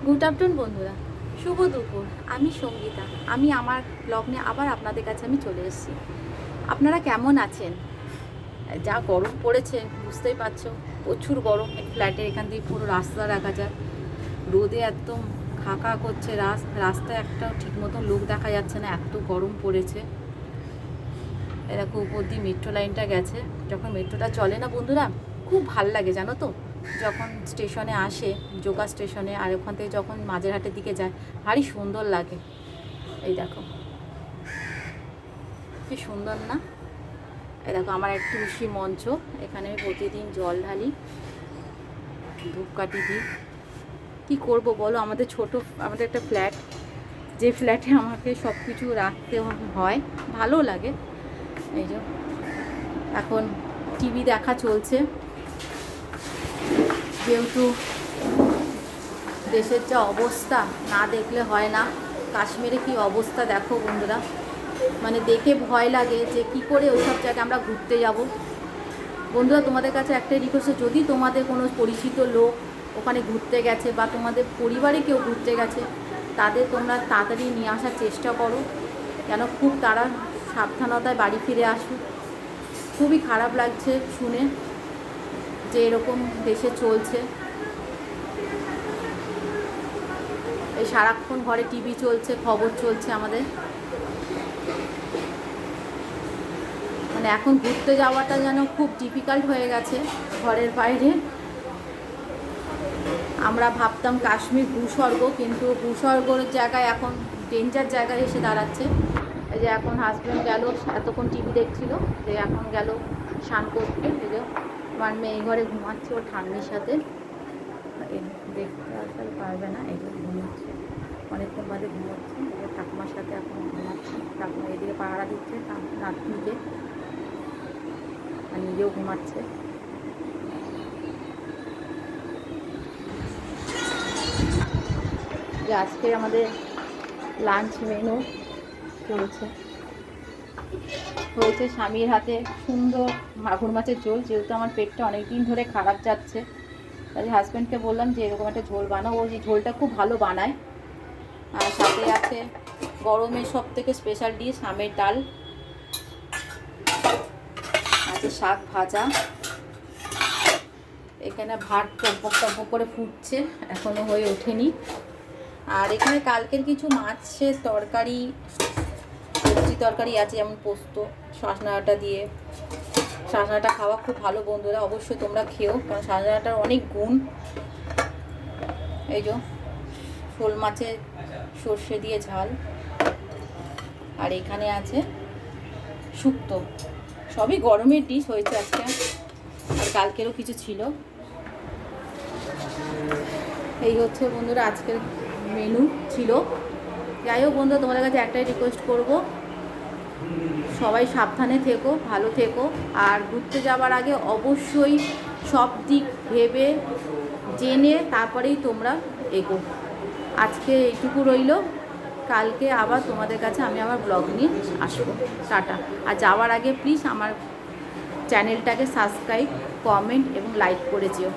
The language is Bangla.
গুড আফটারনুন বন্ধুরা, শুভ দুপুর। আমি সঙ্গীতা। আমি আমার ব্লগ নিয়ে আবার আপনাদের কাছে আমি চলে এসেছি। আপনারা কেমন আছেন? যা গরম পড়েছে বুঝতেই পারছো, প্রচুর গরম। ফ্ল্যাটের এখান থেকে পুরো রাস্তা দেখা যায়, রোদে একদম খাকা করছে। রাস্তায় একটা ঠিক মতো লোক দেখা যাচ্ছে না, এত গরম পড়েছে। এরকম উপর দিয়ে মেট্রো লাইনটা গেছে। যখন মেট্রোটা চলে না বন্ধুরা, খুব ভাল লাগে জানো তো। যখন স্টেশনে আসে, যোগা স্টেশনে, আর ওখান থেকে যখন মাঝেরহাটের দিকে যায়, ভারী সুন্দর লাগে। এই দেখো কি সুন্দর না? এই দেখো আমার এক তুলসী মঞ্চ, এখানে আমি প্রতিদিন জল ঢালি, ধূপকাঠি দিই। কী করবো বলো, আমাদের একটা ফ্ল্যাট, যে ফ্ল্যাটে আমাকে সব কিছু রাখতে হয়, ভালো লাগে। এই যে এখন টিভি দেখা চলছে, যেহেতু দেশের যা অবস্থা না দেখলে হয় না। কাশ্মীরে কি অবস্থা দেখো বন্ধুরা, মানে দেখে ভয় লাগে যে কি করে ওইসব জায়গায় আমরা ঘুরতে যাব। বন্ধুরা, তোমাদের কাছে একটাই রিকোয়েস্ট, যদি তোমাদের কোনো পরিচিত লোক ওখানে ঘুরতে গেছে বা তোমাদের পরিবারে কেউ ঘুরতে গেছে, তাদের তোমরা তাড়াতাড়ি নিয়ে আসার চেষ্টা করো, যেন খুব তারা সাবধানতায় বাড়ি ফিরে আসুক। খুবই খারাপ লাগছে শুনে যে এরকম দেশে চলছে। এই সারাক্ষণ ঘরে টিভি চলছে, খবর চলছে আমাদের, মানে এখন ঘুরতে যাওয়াটা যেন খুব ডিফিকাল্ট হয়ে গেছে ঘরের বাইরে। আমরা ভাবতাম কাশ্মীর ভূস্বর্গ, কিন্তু ভূস্বর্গের জায়গায় এখন ডেঞ্জার জায়গায় এসে দাঁড়াচ্ছে। এই যে এখন হাজব্যান্ড গেল, এতক্ষণ টিভি দেখছিল, যে এখন গেল স্নান করতে। এই যে আমার মেয়ে ঘরে ঘুমাচ্ছে ওর ঠান্ডির সাথে, দেখতে আসতে পারবে না, এই যে ঘুমাচ্ছে, অনেকক্ষণ বাদে ঘুমাচ্ছে। এই ঠাকুমার সাথে এখন ঘুমাচ্ছে, ঠাকুমা এদিকে পাহারা দিচ্ছে নাতনিকে, আর নিজেও ঘুমাচ্ছে। যে আজকে আমাদের লাঞ্চ মেনু চলছে, হয়েছে স্বামীর হাতে সুন্দর মাগুর মাছের ঝোল। যেহেতু আমার পেটটা অনেক দিন ধরে খারাপ যাচ্ছে, তাই হাজব্যান্ডকে বললাম যে এরকম একটা ঝোল বানাও। ও এই ঝোলটা খুব ভালো বানায়। আর সাথে আছে গরমের সব থেকে স্পেশাল ডিশ আমের ডাল, আছে শাক ভাজা, এখানে ভাত টকবক টকবক করে ফুটছে, এখনও হয়ে ওঠেনি। আর এখানে কালকের কিছু মাছের তরকারি, সবজি তরকারি আছে, যেমন পোস্ত শাঁসনাটা দিয়ে। শাঁসনাটা খাওয়া খুব ভালো বন্ধুরা, অবশ্যই তোমরা খেও, কারণ শাঁসনাটার অনেক গুণ। এই যে শোল মাছের সর্ষে দিয়ে ঝাল, আর এখানে আছে শুক্তো। সবই গরমের ডিশ হয়েছে আজকে, আর কালকেরও কিছু ছিল। এই হচ্ছে বন্ধুরা আজকের মেনু ছিল। যাই হোক বন্ধুরা, তোমাদের কাছে একটাই রিকোয়েস্ট করব, সবাই সাবধানে থেকো, ভালো থেকো। আর ঘুরতে যাওয়ার আগে অবশ্যই সব দিক ভেবে জেনে তারপরেই তোমরা এগো। আজকে এইটুকু রইল, কালকে আবার তোমাদের কাছে আমি আমার ব্লগ নিয়ে আসবো। টাটা। আর যাওয়ার আগে প্লিজ আমার চ্যানেলটাকে সাবস্ক্রাইব, কমেন্ট এবং লাইক করে যেও।